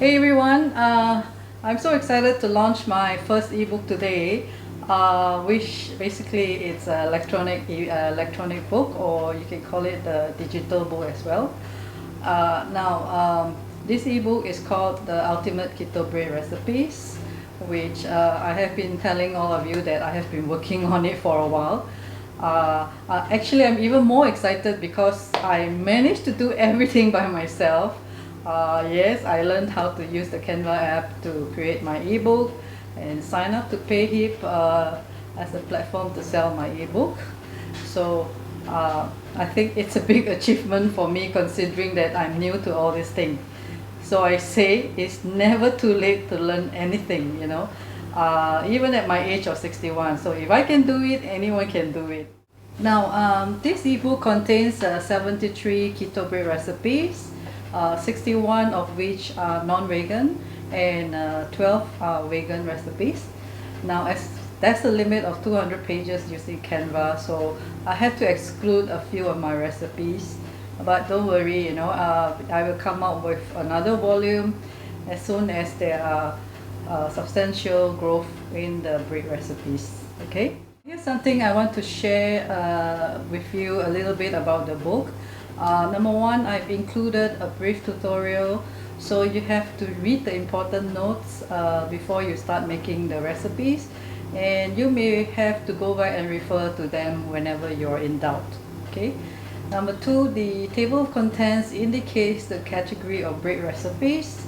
Hey everyone, I'm so excited to launch my first ebook today, which basically it's an electronic book, or you can call it the digital book as well. This ebook is called the Ultimate Keto Bread Recipes, which I have been telling all of you that I have been working on it for a while. Actually, I'm even more excited because I managed to do everything by myself. Yes, I learned how to use the Canva app to create my ebook and sign up to Payhip as a platform to sell my ebook. So I think it's a big achievement for me, considering that I'm new to all these things. So I say it's never too late to learn anything, even at my age of 61. So if I can do it, anyone can do it. Now, this ebook contains 73 keto bread recipes, 61 of which are non-vegan, and 12 are vegan recipes. Now, as that's a limit of 200 pages using Canva, so I had to exclude a few of my recipes. But don't worry, I will come up with another volume as soon as there are substantial growth in the bread recipes. Okay? Here's something I want to share with you a little bit about the book. Number one, I've included a brief tutorial, so you have to read the important notes before you start making the recipes, and you may have to go back and refer to them whenever you're in doubt. Okay. Number two, the table of contents indicates the category of bread recipes,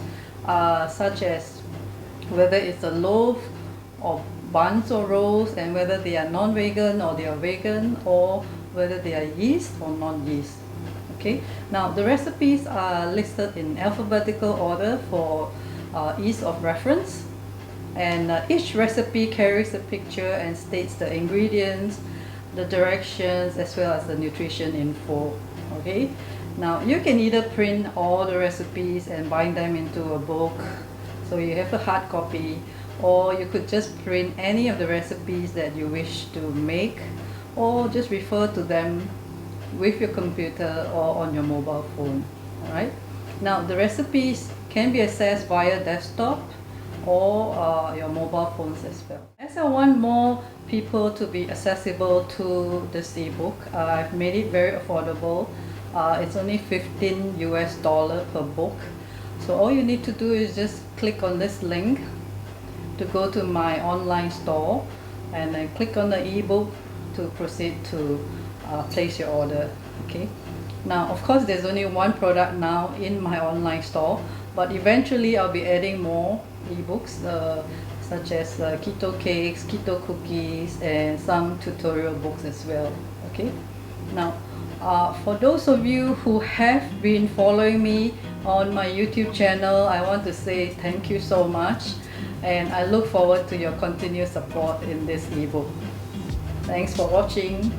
such as whether it's a loaf or buns or rolls, and whether they are non-vegan or they are vegan, or whether they are yeast or non-yeast. Okay. Now the recipes are listed in alphabetical order for ease of reference, and each recipe carries a picture and states the ingredients, the directions, as well as the nutrition info. Okay. Now you can either print all the recipes and bind them into a book, so you have a hard copy, or you could just print any of the recipes that you wish to make, or just refer to them with your computer or on your mobile phone. Alright. Now the recipes can be accessed via desktop or your mobile phones as well. As I want more people to be accessible to this ebook, I've made it very affordable. It's only $15 per book. So all you need to do is just click on this link to go to my online store, and then click on the ebook to proceed to place your order. Okay. Now, of course, there's only one product now in my online store, but eventually I'll be adding more ebooks, such as keto cakes, keto cookies, and some tutorial books as well. Okay. Now, for those of you who have been following me on my YouTube channel, I want to say thank you so much, and I look forward to your continued support in this ebook. Thanks for watching.